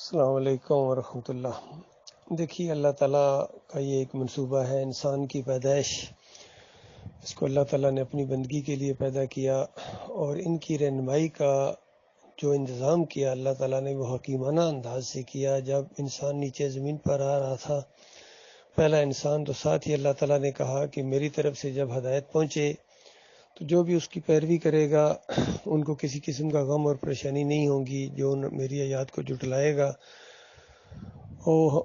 السلام علیکم ورحمۃ اللہ۔ دیکھیے، اللہ تعالیٰ کا یہ ایک منصوبہ ہے انسان کی پیدائش۔ اس کو اللہ تعالیٰ نے اپنی بندگی کے لیے پیدا کیا اور ان کی رہنمائی کا جو انتظام کیا اللہ تعالیٰ نے وہ حکیمانہ انداز سے کیا۔ جب انسان نیچے زمین پر آ رہا تھا، پہلا انسان، تو ساتھ ہی اللہ تعالیٰ نے کہا کہ میری طرف سے جب ہدایت پہنچے تو جو بھی اس کی پیروی کرے گا ان کو کسی قسم کا غم اور پریشانی نہیں ہوگی۔ جو میری آیات کو جھٹلائے گا وہ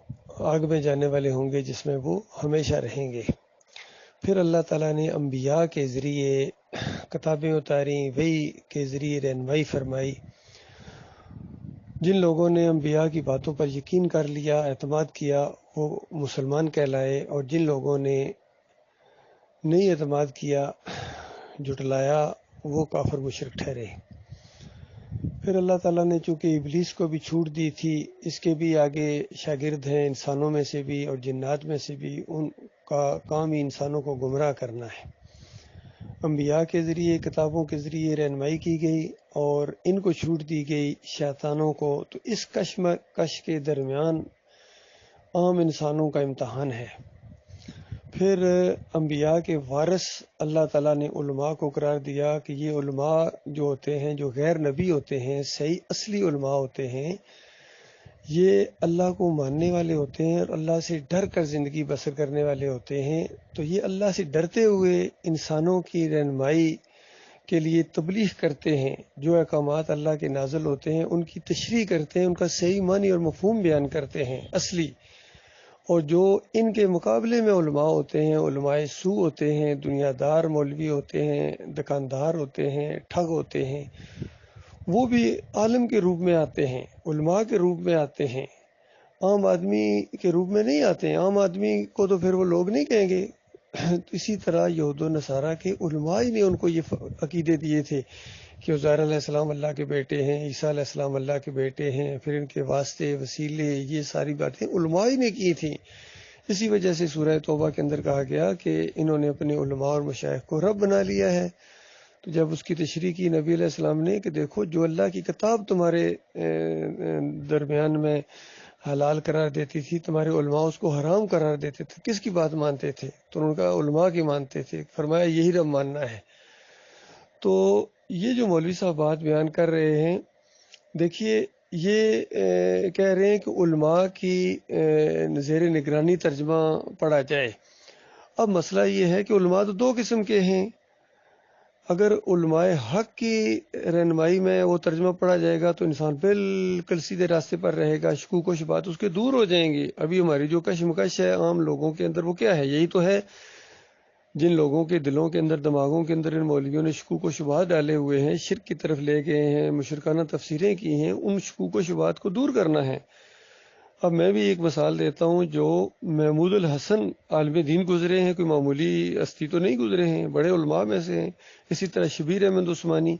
آگ میں جانے والے ہوں گے جس میں وہ ہمیشہ رہیں گے۔ پھر اللہ تعالیٰ نے انبیاء کے ذریعے کتابیں اتاری، وحی کے ذریعے رہنمائی فرمائی۔ جن لوگوں نے انبیاء کی باتوں پر یقین کر لیا، اعتماد کیا، وہ مسلمان کہلائے، اور جن لوگوں نے نہیں اعتماد کیا، جھٹلایا، وہ کافر مشرک ٹھہرے۔ پھر اللہ تعالیٰ نے چونکہ ابلیس کو بھی چھوٹ دی تھی، اس کے بھی آگے شاگرد ہیں انسانوں میں سے بھی اور جنات میں سے بھی، ان کا کام ہی انسانوں کو گمراہ کرنا ہے۔ انبیاء کے ذریعے، کتابوں کے ذریعے رہنمائی کی گئی اور ان کو چھوٹ دی گئی شیطانوں کو۔ تو اس کشمکش کے درمیان عام انسانوں کا امتحان ہے۔ پھر انبیاء کے وارث اللہ تعالیٰ نے علماء کو قرار دیا کہ یہ علماء جو ہوتے ہیں، جو غیر نبی ہوتے ہیں، صحیح اصلی علماء ہوتے ہیں، یہ اللہ کو ماننے والے ہوتے ہیں اور اللہ سے ڈر کر زندگی بسر کرنے والے ہوتے ہیں۔ تو یہ اللہ سے ڈرتے ہوئے انسانوں کی رہنمائی کے لیے تبلیغ کرتے ہیں، جو احکامات اللہ کے نازل ہوتے ہیں ان کی تشریح کرتے ہیں، ان کا صحیح معنی اور مفہوم بیان کرتے ہیں اصلی۔ اور جو ان کے مقابلے میں علماء ہوتے ہیں، علماء سو ہوتے ہیں، دنیا دار مولوی ہوتے ہیں، دکاندار ہوتے ہیں، ٹھگ ہوتے ہیں، وہ بھی عالم کے روپ میں آتے ہیں، علماء کے روپ میں آتے ہیں، عام آدمی کے روپ میں نہیں آتے ہیں۔ عام آدمی کو تو پھر وہ لوگ نہیں کہیں گے۔ اسی طرح یہود و نصارہ کے علماء ہی نے ان کو یہ عقیدے دیے تھے کہ عزیر علیہ السلام اللہ کے بیٹے ہیں، عیسیٰ علیہ السلام اللہ کے بیٹے ہیں، پھر ان کے واسطے، وسیلے، یہ ساری باتیں علماء ہی نے کی تھیں۔ اسی وجہ سے سورہ توبہ کے اندر کہا گیا کہ انہوں نے اپنے علماء اور مشائخ کو رب بنا لیا ہے۔ تو جب اس کی تشریح کی نبی علیہ السلام نے کہ دیکھو، جو اللہ کی کتاب تمہارے درمیان میں حلال قرار دیتی تھی، تمہارے علماء اس کو حرام قرار دیتے تھے، کس کی بات مانتے تھے؟ تو ان کا علماء کی مانتے تھے۔ فرمایا یہی رب ماننا ہے۔ تو یہ جو مولوی صاحب بات بیان کر رہے ہیں، دیکھیے یہ کہہ رہے ہیں کہ علماء کی زیر نگرانی ترجمہ پڑھا جائے۔ اب مسئلہ یہ ہے کہ علماء تو دو قسم کے ہیں۔ اگر علماء حق کی رہنمائی میں وہ ترجمہ پڑھا جائے گا تو انسان بالکل سیدھے راستے پر رہے گا، شکوک و شبہات اس کے دور ہو جائیں گے۔ ابھی ہماری جو کشمکش ہے عام لوگوں کے اندر، وہ کیا ہے؟ یہی تو ہے، جن لوگوں کے دلوں کے اندر، دماغوں کے اندر ان مولویوں نے شکوک و شبہات ڈالے ہوئے ہیں، شرک کی طرف لے گئے ہیں، مشرکانہ تفسیریں کی ہیں، ان شکوک و شبہات کو دور کرنا ہے۔ اب میں بھی ایک مثال دیتا ہوں، جو محمود الحسن عالم دین گزرے ہیں، کوئی معمولی ہستی تو نہیں گزرے ہیں، بڑے علماء میں سے ہیں۔ اسی طرح شبیر احمد عثمانی،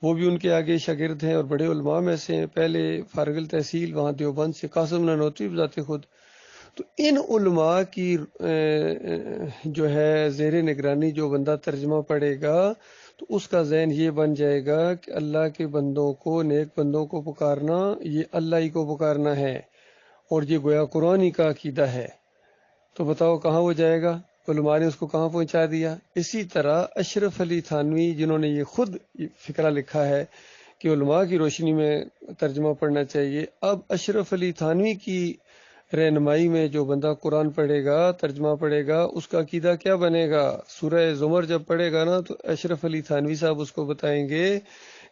وہ بھی ان کے آگے شاگرد ہیں اور بڑے علماء میں سے ہیں، پہلے فارغ التحصیل وہاں دیوبند سے، قاسم نانوتوی بذات خود۔ تو ان علماء کی جو ہے زیر نگرانی جو بندہ ترجمہ پڑھے گا تو اس کا ذہن یہ بن جائے گا کہ اللہ کے بندوں کو، نیک بندوں کو پکارنا، یہ اللہ ہی کو پکارنا ہے، اور یہ گویا قرآن ہی کا عقیدہ ہے۔ تو بتاؤ کہاں وہ جائے گا؟ علماء نے اس کو کہاں پہنچا دیا؟ اسی طرح اشرف علی تھانوی، جنہوں نے یہ خود فقرہ لکھا ہے کہ علماء کی روشنی میں ترجمہ پڑھنا چاہیے، اب اشرف علی تھانوی کی رہنمائی میں جو بندہ قرآن پڑھے گا، ترجمہ پڑھے گا، اس کا عقیدہ کیا بنے گا؟ سورہ زمر جب پڑھے گا نا تو اشرف علی تھانوی صاحب اس کو بتائیں گے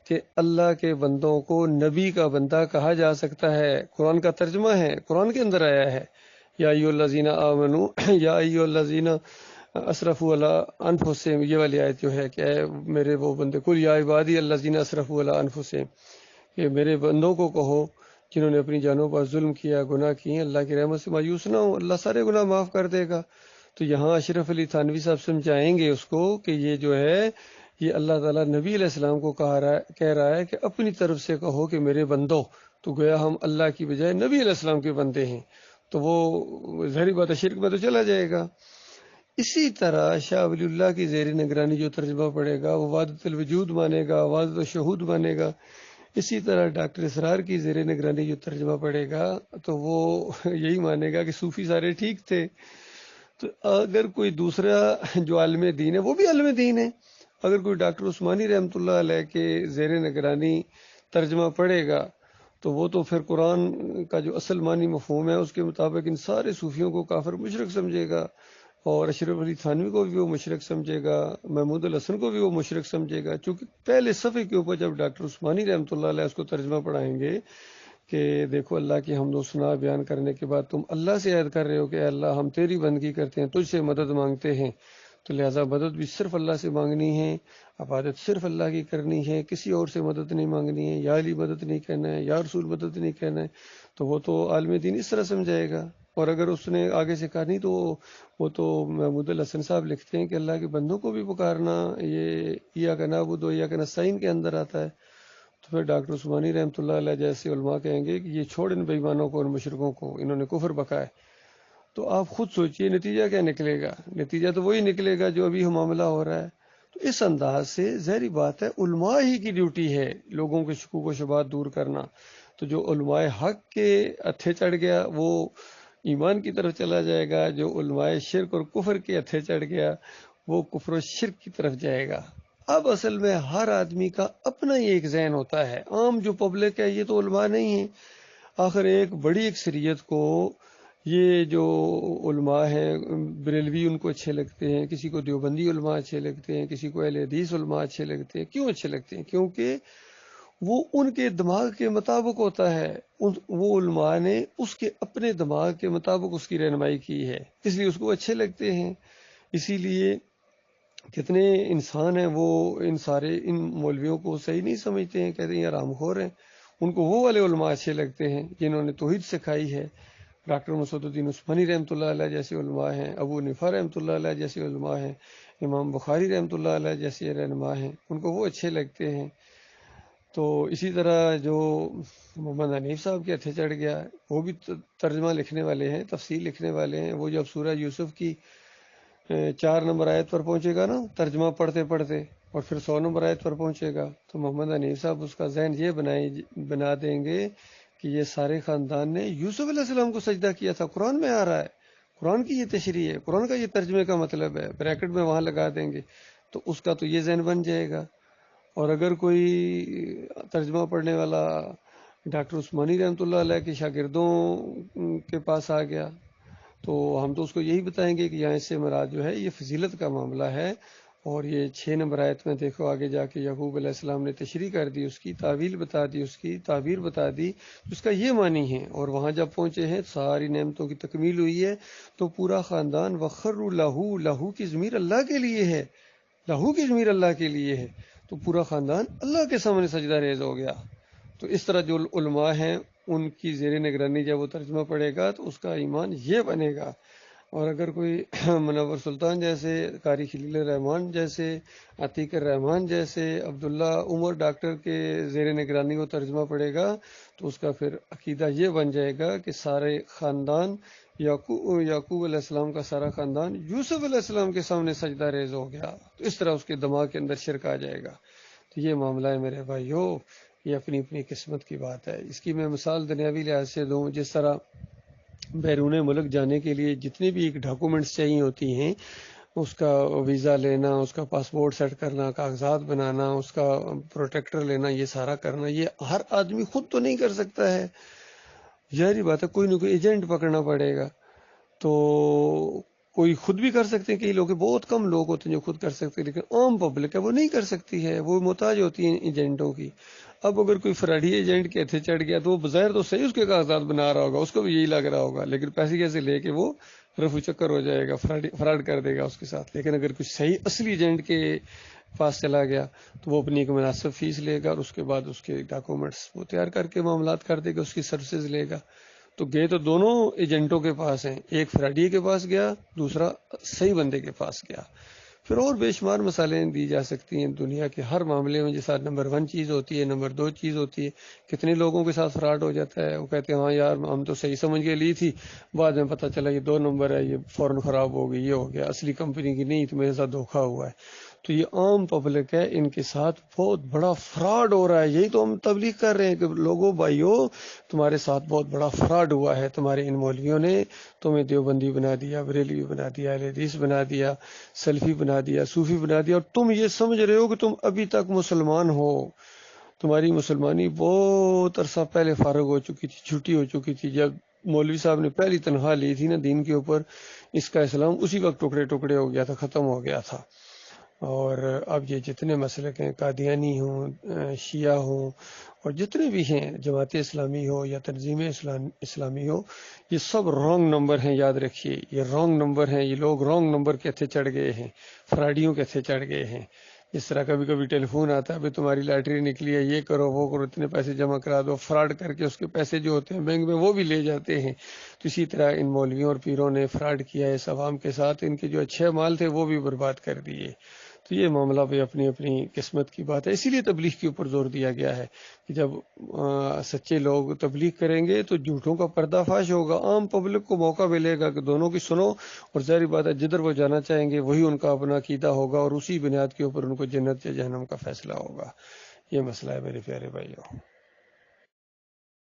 کہ اللہ کے بندوں کو نبی کا بندہ کہا جا سکتا ہے۔ قرآن کا ترجمہ ہے، قرآن کے اندر آیا ہے، یا ایھا الذین آمنوا یا ایھا الذین اسرفوا علی انفسہم، یہ والی آیت جو ہے کہ اے میرے وہ بندے، قل یا عبادی الذین اسرفوا علی انفسہم، کہ میرے بندوں کو کہو جنہوں نے اپنی جانوں پر ظلم کیا، گناہ کیے، اللہ کی رحمت سے مایوس نہ ہو، اللہ سارے گناہ معاف کر دے گا۔ تو یہاں اشرف علی تھانوی صاحب سمجھائیں گے اس کو کہ یہ جو ہے، یہ اللہ تعالیٰ نبی علیہ السلام کو کہہ رہا ہے کہ اپنی طرف سے کہو کہ میرے بندوں، تو گویا ہم اللہ کی بجائے نبی علیہ السلام کے بندے ہیں، تو وہ ظاہری بات ہے شرک میں تو چلا جائے گا۔ اسی طرح شاہ ولی اللہ کی زیر نگرانی جو ترجمہ پڑھے گا وہ وحدت الوجود مانے گا، وحدت الشہود مانے گا۔ اسی طرح ڈاکٹر اسرار کی زیر نگرانی جو ترجمہ پڑھے گا تو وہ یہی مانے گا کہ صوفی سارے ٹھیک تھے. تو اگر کوئی دوسرا جو عالم دین ہے وہ بھی عالم دین ہے، اگر کوئی ڈاکٹر عثمانی رحمۃ اللہ علیہ کے زیر نگرانی ترجمہ پڑھے گا تو وہ تو پھر قرآن کا جو اصل معنی مفہوم ہے اس کے مطابق ان سارے صوفیوں کو کافر مشرک سمجھے گا، اور اشرف علی تھانوی کو بھی وہ مشرک سمجھے گا، محمود الحسن کو بھی وہ مشرک سمجھے گا. چونکہ پہلے صفحے کے اوپر جب ڈاکٹر عثمانی رحمۃ اللہ علیہ اس کو ترجمہ پڑھائیں گے کہ دیکھو اللہ کی حمد و ثنا بیان کرنے کے بعد تم اللہ سے عہد کر رہے ہو کہ اے اللہ ہم تیری بندگی کرتے ہیں، تجھ سے مدد مانگتے ہیں، تو لہٰذا مدد بھی صرف اللہ سے مانگنی ہے، عبادت صرف اللہ کی کرنی ہے، کسی اور سے مدد نہیں مانگنی ہے، یا علی مدد نہیں کہنا ہے، یا رسول مدد نہیں کہنا ہے. تو وہ تو عالم دین اس طرح سمجھائے گا. اور اگر اس نے آگے سے کہا نہیں تو وہ تو محمود الحسن صاحب لکھتے ہیں کہ اللہ کے بندوں کو بھی پکارنا یہ ایاک نعبد و ایاک نستعین کے اندر آتا ہے. تو پھر ڈاکٹر عثمانی رحمۃ اللہ علیہ جیسے علماء کہیں گے کہ یہ چھوڑ ان بے ایمانوں کو، ان مشرکوں کو، انہوں نے کفر بکا ہے. تو آپ خود سوچئے نتیجہ کیا نکلے گا؟ نتیجہ تو وہی نکلے گا جو ابھی معاملہ ہو رہا ہے. تو اس انداز سے ظاہری بات ہے علماء ہی کی ڈیوٹی ہے لوگوں کے شکوک و شبہات دور کرنا. تو جو علماء حق کے ہتھے چڑھ گیا وہ ایمان کی طرف چلا جائے گا، جو علماء شرک اور کفر کے ہتھے چڑھ گیا وہ کفر و شرک کی طرف جائے گا. اب اصل میں ہر آدمی کا اپنا ہی ایک ذہن ہوتا ہے. عام جو پبلک ہے یہ تو علماء نہیں ہے. آخر ایک بڑی اکثریت کو یہ جو علماء ہیں بریلوی ان کو اچھے لگتے ہیں، کسی کو دیوبندی علماء اچھے لگتے ہیں، کسی کو اہل حدیث علماء اچھے لگتے ہیں. کیوں اچھے لگتے ہیں؟ کیونکہ وہ ان کے دماغ کے مطابق ہوتا ہے. وہ علماء نے اس کے اپنے دماغ کے مطابق اس کی رہنمائی کی ہے، اس لیے اس کو اچھے لگتے ہیں. اسی لیے کتنے انسان ہیں وہ ان مولویوں کو صحیح نہیں سمجھتے ہیں، کہتے ہیں یہ حرام خور ہیں. ان کو وہ والے علماء اچھے لگتے ہیں جنہوں نے توحید سکھائی ہے. ڈاکٹر مسعود الدین عثمانی رحمۃ اللہ علیہ جیسے علماء ہیں، ابو حنیفہ رحمۃ اللہ علیہ جیسے علماء ہیں، امام بخاری رحمۃ اللہ علیہ جیسے رہنما ہیں، ان کو وہ اچھے لگتے ہیں. تو اسی طرح جو محمد حنیف صاحب کے ہتھے چڑھ گیا وہ بھی ترجمہ لکھنے والے ہیں، تفسیر لکھنے والے ہیں. وہ جب سورہ یوسف کی 4 نمبر آیت پر پہنچے گا نا ترجمہ پڑھتے پڑھتے اور پھر 100 نمبر آیت پر پہنچے گا تو محمد حنیف صاحب اس کا ذہن یہ بنا دیں گے کہ یہ سارے خاندان نے یوسف علیہ السلام کو سجدہ کیا تھا. قرآن میں آ رہا ہے، قرآن کی یہ تشریح ہے، قرآن کا یہ ترجمے کا مطلب ہے، بریکٹ میں وہاں لگا دیں گے. تو اس کا تو یہ ذہن بن جائے گا. اور اگر کوئی ترجمہ پڑھنے والا ڈاکٹر عثمانی رحمۃ اللہ علیہ کے شاگردوں کے پاس آ گیا تو ہم تو اس کو یہی بتائیں گے کہ یہاں اس سے مراد جو ہے یہ فضیلت کا معاملہ ہے. اور یہ 6 نمبر آیت میں دیکھو آگے جا کے یعقوب علیہ السلام نے تشریح کر دی، اس کی تعویل بتا دی، اس کی تعبیر بتا دی، اس کا یہ معنی ہے. اور وہاں جب پہنچے ہیں ساری نعمتوں کی تکمیل ہوئی ہے تو پورا خاندان وخروا لہو کی ضمیر اللہ کے لیے ہے، لہو کی ضمیر اللہ کے لیے ہے، تو پورا خاندان اللہ کے سامنے سجدہ ریز ہو گیا. تو اس طرح جو علماء ہیں ان کی زیر نگرانی جب وہ ترجمہ پڑھے گا تو اس کا ایمان یہ بنے گا. اور اگر کوئی منور سلطان جیسے، قاری خلیل الرحمان جیسے، عتیق الرحمان جیسے، عبداللہ عمر ڈاکٹر کے زیر نگرانی وہ ترجمہ پڑھے گا تو اس کا پھر عقیدہ یہ بن جائے گا کہ سارے خاندان یعقوب علیہ السلام کا سارا خاندان یوسف علیہ السلام کے سامنے سجدہ ریز ہو گیا. تو اس طرح اس کے دماغ کے اندر شرک آ جائے گا. تو یہ معاملہ ہے میرے بھائیو، یہ اپنی اپنی قسمت کی بات ہے. اس کی میں مثال دنیاوی لحاظ سے دوں، جس طرح بیرون ملک جانے کے لیے جتنے بھی ایک ڈاکومنٹس چاہیے ہوتی ہیں، اس کا ویزا لینا، اس کا پاسپورٹ سیٹ کرنا، کاغذات بنانا، اس کا پروٹیکٹر لینا، یہ سارا کرنا یہ ہر آدمی خود تو نہیں کر سکتا ہے. ظاہری بات ہے کوئی نہ کوئی ایجنٹ پکڑنا پڑے گا. تو کوئی خود بھی کر سکتے ہیں، کئی لوگ بہت کم لوگ ہوتے ہیں جو خود کر سکتے ہیں، لیکن عام پبلک ہے وہ نہیں کر سکتی ہے، وہ محتاج ہوتی ہیں ایجنٹوں کی. اب اگر کوئی فراڈی ایجنٹ کے ہتھے چڑھ گیا تو وہ بظاہر تو صحیح اس کے کاغذات بنا رہا ہوگا، اس کو بھی یہی لگ رہا ہوگا، لیکن پیسے کیسے لے کے وہ رفو چکر ہو جائے گا، فراڈ کر دے گا اس کے ساتھ. لیکن اگر کوئی صحیح اصلی ایجنٹ کے پاس چلا گیا تو وہ اپنی ایک مناسب فیس لے گا اور اس کے بعد اس کے ڈاکومنٹس وہ تیار کر کے معاملات کر دے گا، اس کی سروسز لے گا. تو گئے تو دونوں ایجنٹوں کے پاس ہیں، ایک فراڈی کے پاس گیا، دوسرا صحیح بندے کے پاس گیا. پھر اور بے شمار مثالیں دی جا سکتی ہیں دنیا کے ہر معاملے میں. جیسا نمبر 1 چیز ہوتی ہے، نمبر 2 چیز ہوتی ہے. کتنے لوگوں کے ساتھ فراڈ ہو جاتا ہے، وہ کہتے ہیں ہاں یار ہم تو صحیح سمجھ کے لی تھی، بعد میں پتہ چلا یہ 2 نمبر ہے، یہ فوراً خراب ہو گئی، یہ ہو گیا، اصلی کمپنی کی نہیں تو میرے ساتھ دھوکہ ہوا ہے. تو یہ عام پبلک ہے، ان کے ساتھ بہت بڑا فراڈ ہو رہا ہے۔ یہی تو ہم تبلیغ کر رہے ہیں کہ لوگوں بھائیوں تمہارے ساتھ بہت بڑا فراڈ ہوا ہے، تمہارے ان مولویوں نے تمہیں دیوبندی بنا دیا، بریلوی بنا دیا، اہل حدیث بنا دیا، سلفی بنا دیا، صوفی بنا دیا، اور تم یہ سمجھ رہے ہو کہ تم ابھی تک مسلمان ہو۔ تمہاری مسلمانی بہت عرصہ پہلے فارغ ہو چکی تھی، چھٹی ہو چکی تھی۔ جب مولوی صاحب نے پہلی تنخواہ لی تھی نا دین کے اوپر، اس کا اسلام اسی وقت ٹکڑے ٹکڑے ہو گیا تھا، ختم ہو گیا تھا۔ اور اب یہ جتنے مسلک ہیں، قادیانی ہوں، شیعہ ہوں، اور جتنے بھی ہیں، جماعت اسلامی ہو یا تنظیم اسلامی ہو، یہ سب رانگ نمبر ہیں، یاد رکھیے یہ رانگ نمبر ہیں۔ یہ لوگ رانگ نمبر کے ہتھے چڑھ گئے ہیں، فراڈیوں کے ہتھے چڑھ گئے ہیں۔ جس طرح کبھی کبھی ٹیلی فون آتا ہے، تمہاری لاٹری نکلی ہے، یہ کرو وہ کرو، اتنے پیسے جمع کرا دو، فراڈ کر کے اس کے پیسے جو ہوتے ہیں بینک میں وہ بھی لے جاتے ہیں۔ تو اسی طرح ان مولویوں اور پیروں نے فراڈ کیا ہے اس عوام کے ساتھ، ان کے جو اچھے مال تھے وہ بھی برباد کر دیے۔ تو یہ معاملہ بھی اپنی اپنی قسمت کی بات ہے۔ اسی لیے تبلیغ کے اوپر زور دیا گیا ہے کہ جب سچے لوگ تبلیغ کریں گے تو جھوٹوں کا پردہ فاش ہوگا، عام پبلک کو موقع ملے گا کہ دونوں کی سنو، اور ظاہری بات ہے جدھر وہ جانا چاہیں گے وہی ان کا اپنا عقیدہ ہوگا، اور اسی بنیاد کے اوپر ان کو جنت یا جہنم کا فیصلہ ہوگا۔ یہ مسئلہ ہے میرے پیارے بھائیوں۔